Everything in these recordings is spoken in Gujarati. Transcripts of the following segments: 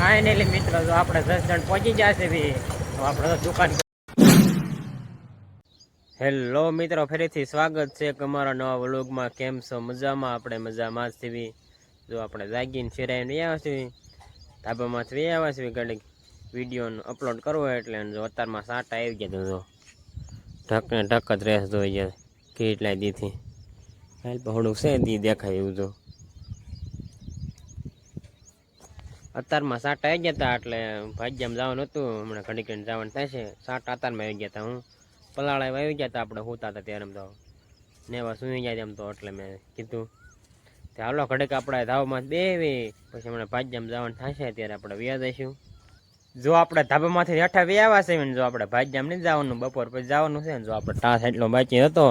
ફાઇનલી મિત્રો જો આપણે 10 જણ પહોંચી જશે ભી તો આપણે દુકાન. હેલો મિત્રો, ફરીથી સ્વાગત છે અમારા નવા વ્લોગમાં. કેમ છો? મજામાં? આપણે મજામાં જ છીએ. જો આપણે જાગીને ફેરાઈને આવ્યા છીએ, ધાબામાંથી આવ્યા છીએ. ઘડીક વિડીયોનો અપલોડ કરવો એટલે જો અત્યારમાં સાટા આવી ગયા. તો જો ઢકને ઢક જ રહેશ જોઈ જાય કેટલાય દીથી હાલ થોડુંક છે દી દેખાય એવું. જો અત્યારમાં સાટા આવી ગયા હતા એટલે ભાગ્યામાં જવાનું હતું. હમણાં ઘડીક જવાનું થાય છે. સાટા અત્યારમાં આવી ગયા હતા. હું પલાળા આવી ગયા હતા, આપણે હોતા હતા ત્યારે તો ને એવા સુઈ ગયા એમ તો એટલે મેં કીધું કે હાલો ઘડીક આપણે ધાબામાં બેવી પછી હમણાં ભાગ્યામાં જવાનું થશે ત્યારે આપણે વ્યા જઈશું. જો આપણે ધાબામાંથી હેઠા વ્યાવા છે ને જો આપણે ભાગ્યામાં નહીં જવાનું, બપોર પછી જવાનું છે ને. જો આપણે ટાસ એટલો બાકી હતો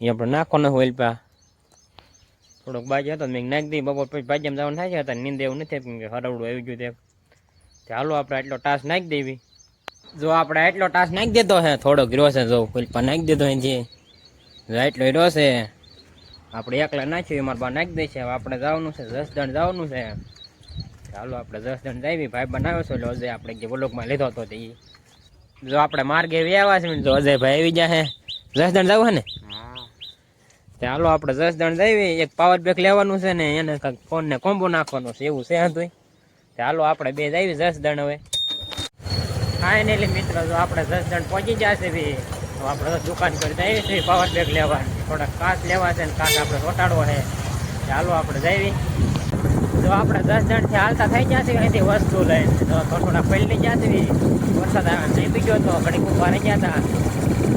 એ આપણે નાખવાનો હોય પા થોડોક બાકી હતો મેં નાખી દઈ. બપોર પછી ભાગ્યામાં જવાનું થાય છે હતા નીંદ એવું નથી કેમ કે હરવડું આવી ગયું તે હાલો આપણે એટલો ટાસ નાખી દેવી. જો આપણે એટલો ટાસ નાખી દેતો હે થોડોક રહ્યો છે. જો કોઈ નાખી દેતો હે જે એટલો રહ્યો છે આપણે એકલા નાખ્યું એ મારા બા નાખી દે છે. હવે આપણે જવાનું છે 10 જણ જવાનું છે. ચાલો આપણે 10 જણ જાવી. ભાઈ બનાવ્યો છે એટલે અજય આપણે જે વ્લોગમાં લીધો હતો તે જો આપણે માર્ગે આવ્યા છે તો અજય ભાઈ આવી ગયા હે. 10 જણ જવું હે ને? ચાલો આપણે 10 જણ જાવી. એક પાવર બેક લેવાનું છે ને એને ફોન ને કોમ્બો નાખવાનો છે એવું છે હતું. ચાલો આપણે બે જાવી 10 જણ. હવે ફાઇનલી મિત્રો જો આપણે 10 જણ પહોંચી જશે ભી તો આપણે દુકાન કરી જઈએ છીએ પાવર બેગ લેવા. થોડાક કાચ લેવા છે ને કાચ આપણે રોટાડવો છે. ચાલો આપણે જઈએ. જો આપણે 10 જણથી હાલતા થઈ જશે અહીંથી વસ્તુ લઈને તો થોડા પલટી જશે. વરસાદ નહીં બીજો તો ઘડીક ઉભા રહી ગયા હતા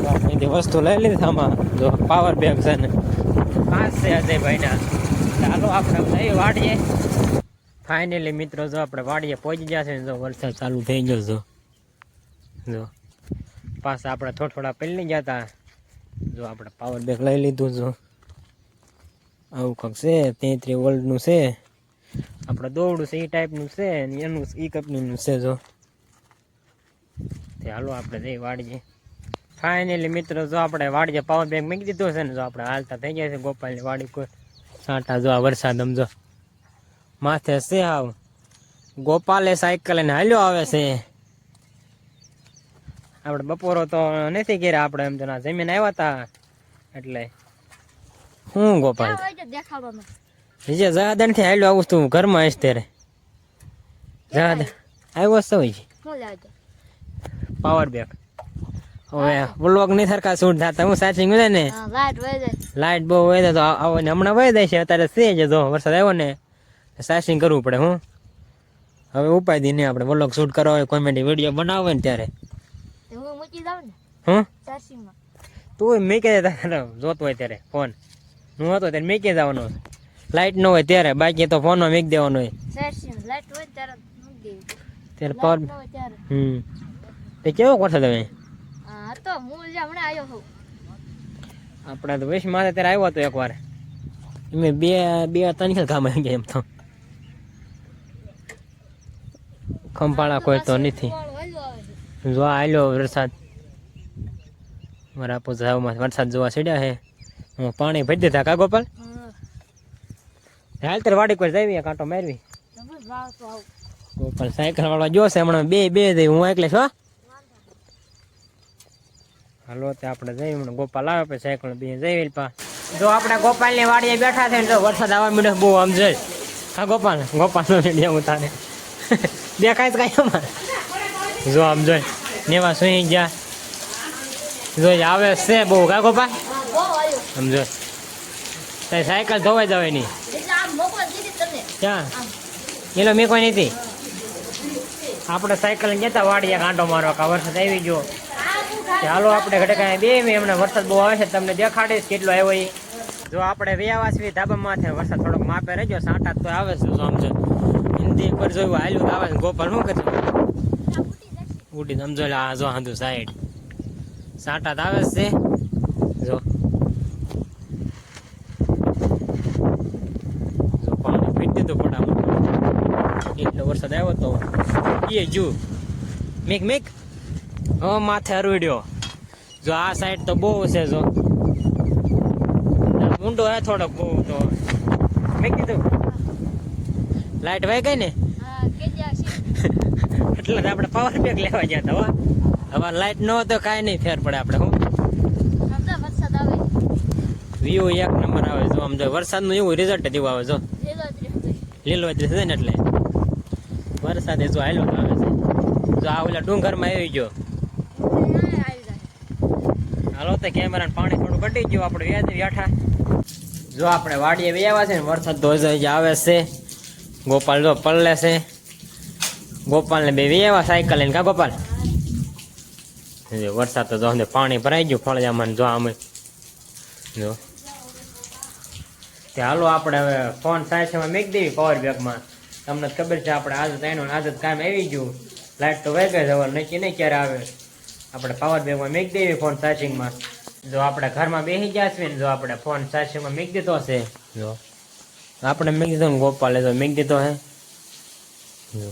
તો અહીંથી વસ્તુ લઈ લીધી. આમાં જો પાવર બેગ છે ને કાચ છે અજયભાઈના. ચાલો આપણે જઈએ વાડીએ. ફાઇનલી મિત્રો જો આપણે વાડીએ પહોંચી જશે જો વરસાદ ચાલુ થઈ ગયો. જો પાછા આપણે થોડા પલટી ગયા હતા. જો આપણે પાવર બેગ લઈ લીધું. જો આવું કંઈક છે 33 વોલ્ટનું છે. આપણે દોડું છે એ ટાઈપનું છે ને એનું એ કંપનીનું છે. જો તે હાલો આપણે જઈ વાડીએ. ફાઇનલી મિત્રો જો આપણે વાડીએ પાવર બેગ મૂકી દીધો છે ને જો આપણે હાલતા થઈ ગયા છે ગોપાલની વાડી. કોઈ સાંટા જો આ વરસાદ સમજો માથે છે. આવ ગોપાલે સાયકલ લઈને હાલ્યો આવે છે. આપણે બપોરો તો નથી કર્યા. આપણે એમ તો ના જમીન આવ્યા હતા એટલે હું ગોપાલ નીચે જહાદન થી હાલ્યો આવું તું ઘરમાં આવીશ ત્યારે. જહાદ આવ્યો છે હોય પાવર બેગ. હવે વ્લોગ નહીં સરખા શૂટ થતા હું સાચી ગયું ને લાઈટ બહુ હોય તો આવો ને હમણાં વહી જાય છે. અત્યારે છે જ જો વરસાદ આવ્યો ને સાચિંગ કરવું પડે. હું હવે ઉપાય દી નહીં આપણે વ્લોગ શૂટ કરવા હોય કોમેડી વિડીયો બનાવો ને ત્યારે તું મેકી દે જોતો હોય ત્યારે ફોન હું હતો ત્યારે મેકી જવાનો. લાઈટ ન હોય ત્યારે બાકી તો ફોનમાં મેકી દેવાનો હોય ત્યારે પાવર. તે કેવો કરશો તમે? આપણે તો વિશ માથે ત્યારે આવ્યો હતો એકવાર. મેં બે 3 કામ આવી ગયા એમ તો. ખંભાળા કોઈ તો નથી. જો આલ્યો વરસાદ મારા પોઝાવમાં વરસાદ જોવા સીડ્યા છે. હું પાણી ભરી દીધા કા ગોપાલ? હાલ તાર વાડી પર જઈએ કાંટો મારવી. ગોપાલ સાયકલ વાળવા જોશે હમણાં બે દઈ હું એકલે છો. હાલો તે આપણે જઈએ હમણાં ગોપાલ આવે પછી સાયકલ બે જઈ પા. જો આપણે ગોપાલની વાડીએ બેઠા છે ને જો વરસાદ આવવા માંડ્યો બહુ આમ જઈ. હા ગોપાલ નો વિડીયો ઉતારે દેખાય જ કઈ અમારે. જો આમ જોઈ નેવા સુઈ ગયા જોઈ આવે છે બહુ કા ગોપાલ સમજો. સાયકલ ધોવાઈ જવાય નહીં ક્યાં એલો મેં કોઈ નથી. આપણે સાયકલ જતા વાડીએ કાંટો મારવા કા વરસાદ આવી ગયો. હાલો આપણે ઘટે કાંઈ બે એમણે વરસાદ બહુ આવે છે તમને દેખાડીશ કેટલો આવ્યો એ. જો આપણે વ્યાવાસવી ધાબામાં વરસાદ થોડોક માપે રહેજો. સાંટા તો આવે છે સમજો હિન્દી પર જોયું હાલ્યું આવે છે. ગોપાલ શું કરજો ઉડી સમજો આ જો હાંધું સાઈડ સાંટા તો આવે છે. જો પાણી ફીટ દીધું ફટાફટ એટલો વરસાદ આવ્યો તો એ જુ મેક હ માથે અરવડ્યો. જો આ સાઈડ તો બહુ છે. જો ઊંડો હે થોડોક બહુ તો મેં કીધું લાઈટ વહી ગઈ ને એટલે આપણે પાવર બેંક લેવા ગયા હતા. હવે લાઈટ ન હોય તો કાંઈ નહીં ફેર પડે આપણે. હું વરસાદ આવે વ્યૂ એક નંબર આવે જો. આમ જો વરસાદનું એવું રિઝલ્ટ જેવું આવે જો. લીલોતરી છે ને એટલે વરસાદ જો હાલો આવે છે. જો આ ઓલા ડુંગરમાં આવી ગયો. હાલો તો કેમેરા પાણી થોડું ઘટી ગયું. આપણે વ્યાજ વ્યાઠા જો આપણે વાડીએ વ્યાવા છે ને વરસાદ તો આવે છે. ગોપાલ જો પલ્લે છે. ગોપાલને બે વ્યાવા સાયકલ લઈને. કા ગોપાલ વરસાદ તો જો પાણી ભરાઈ ગયું ફળજામાં. જો આમ જો તે હાલો આપણે હવે ફોન સાયસમાં મેક દેવી પાવર બેગમાં. તમને ખબર છે આપણે આદત આદત કામ આવી ગયું. લાઈટ તો વહી ગઈ હવે નક્કી નહીં ક્યારે આવે. આપણે પાવર બેગમાં મેક દેવી ફોન ચાર્જિંગમાં. જો આપણે ઘરમાં બેસી ગયા છે ને જો આપણે ફોન ચાર્જિંગમાં મેક દીધો છે. જો આપણે મેક દીધો ને ગોપાલે તો મેક દીધો હે. જો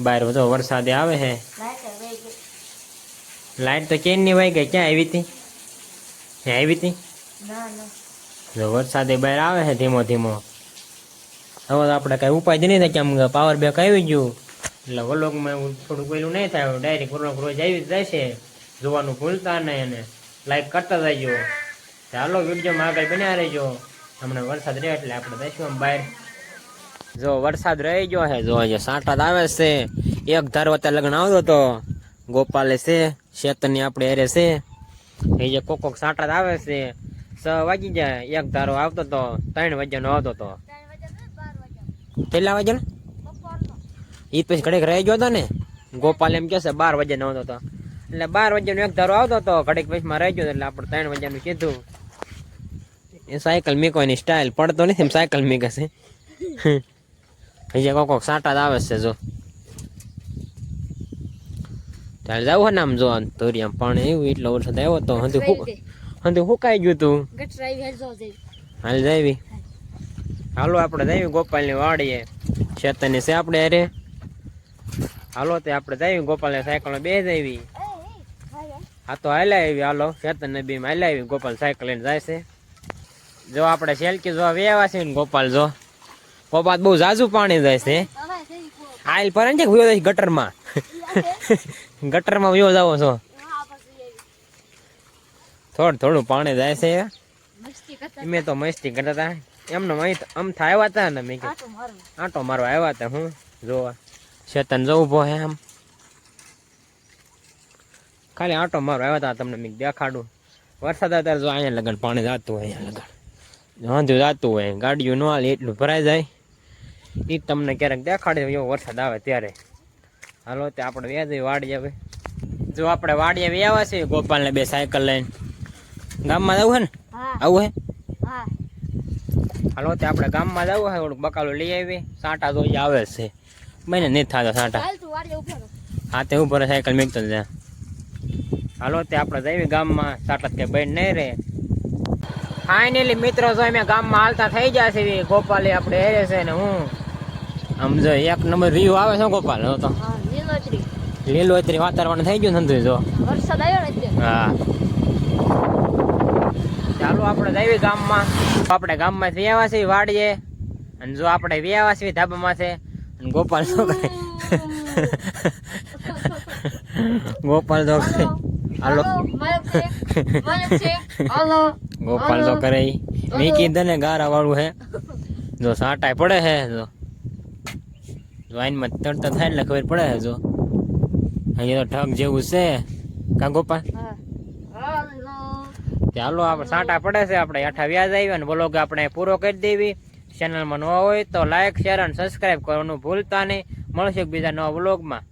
બહાર બધો વરસાદે આવે છે. લાઈટ તો કેની વહી ગઈ. ક્યાં આવી હતી? ક્યાં આવી હતી? જો વરસાદે બહાર આવે છે ધીમો ધીમો. હવે તો આપણે કઈ ઉપાય નહીં થાય. કેમ પાવર બેક આવી ગયું એટલે વલોગમાં એવું થોડું પેલું નહીં થાય. ડાયરેક્ટ વલોગ રોજ આવી જ જાય છે. જોવાનું ભૂલતા નહીં અને લાઈક કરતા જઈજો. ચાલો વિડીયોમાં આગળ બન્યા રહેજો. હમણાં વરસાદ રહે એટલે આપણે જઈશું આમ બહાર. જો વરસાદ રહી ગયો છે. જો હજી સાંટા આવે છે. એક ધારો અત્યારે લગ્ન આવતો હતો ગોપાલે છે. શેતનની આપણે એરે છે. એ જે કોક સાંટા આવે છે. 6 વાગી જાય. એક ધારો આવતો હતો 3 વાગ્યાનો આવતો હતો. કેટલા વાગ્યા એ પછી ઘડીક રહી ગયો હતો ને. ગોપાલ એમ કે છે 12 વાગ્યાનો આવતો હતો. એટલે 12 વાગ્યાનો એક ધારો આવતો હતો. ઘડીક પછીમાં રહી ગયો એટલે આપણે 3 વાગ્યાનું કીધું. એ સાયકલ મીકવાની સ્ટાઇલ પડતો નથી એમ સાયકલ મીકે છે. હજી કોક સાંટા આવે છે. જો ચાલ જવું ને આમ જો ધોરિયામાં પાણી એવું એટલો વરસાદ આવ્યો તો હંધું સુકાઈ ગયું તું. હાલ જાવી. હાલો આપણે જઈએ ગોપાલની વાડીએ. શેતનની છે આપણે અરે. હાલો તે આપણે જઈએ ગોપાલને સાયકલમાં બે જવી. હા તો હાલ્યા આવી. હાલો શેતનને બે હાલ્યા આવી. ગોપાલ સાયકલ લઈને જાય છે. જો આપણે સેલકી જો વેવા છે ને ગોપાલ જો ગોપાલ બહુ ઝાઝુ પાણી જાય છે. આઈલ પર ને વયો જાય ગટરમાં. ગટરમાં વયો જાવો છો. થોડું પાણી જાય છે. મેં તો મસ્તી કરતા હતા એમને આમ થાય આવ્યા હતા ને. મેં આંટો મારવા આવ્યા હતા. હું જોવા શેતન જો ઉભો હે આમ ખાલી આંટો મારવા આવ્યા હતા. તમને મેં દેખાડું. વરસાદ અત્યારે જો અહીંયા લગન પાણી જતું હોય. અહીંયા લગન વાંધું જતું હોય. ગાડીઓ ન હાલે એટલું ભરાઈ જાય. એ તમને ક્યારેક દેખાડે એવો વરસાદ આવે ત્યારે. હાલો તે આપણે વ્યાજ વાડીએ હવે. જો આપણે વાડીએ વ્યાવા છે ગોપાલને બે સાયકલ લઈને. ગામમાં જવું હે ને? આવું હે? હાલો તે આપણે ગામમાં જવું હે. થોડુંક બકાલું લઈ આવી. સાંટા તો આવે છે. મને નહીં થતા સાંટા. હા તે ઉપર સાયકલ મેકતો ત્યાં. હાલો તે આપણે જઈએ ગામમાં. સાંટા કે બેન નહીં રહે. ફાઇનલી મિત્રો જો અમે ગામમાં હાલતા થઈ ગયા છે. ગોપાલે આપણે હેરે છે ને હું આમ જો 1 નંબર વ્યૂ આવે છે ગોપાલ. તો લીલોતરી વાતાવરણ થઈ ગયું ને જો વરસાદ આવ્યો ને. હા ચાલો આપણે જઈએ ગામમાં. આપણે ગામમાં વ્યાવા છે વાડીએ. અને જો આપણે વ્યાવા છે ધાબામાં છે. અને ગોપાલ શું કરે? ગોપાલ તો હાલો ગોપાલ તો કરે. મેં કીધું ને ગારા વાળું હે. જો સાંટાય પડે હે. જો વાઈનમાં તરતા થાય એટલે ખબર પડે છે. જો અહીંયા તો ઠગ જેવું છે. કા ગોપાલ ચાલો આપણે સાંટા પડે છે. આપણે આઠા વ્યાજ આવ્યા ને બ્લોગ આપણે પૂરો કરી દેવી. ચેનલમાં નવા હોય તો લાઈક શેર અને સબસ્ક્રાઈબ કરવાનું ભૂલતા નહીં. મળશે બીજા નવા બ્લોગમાં.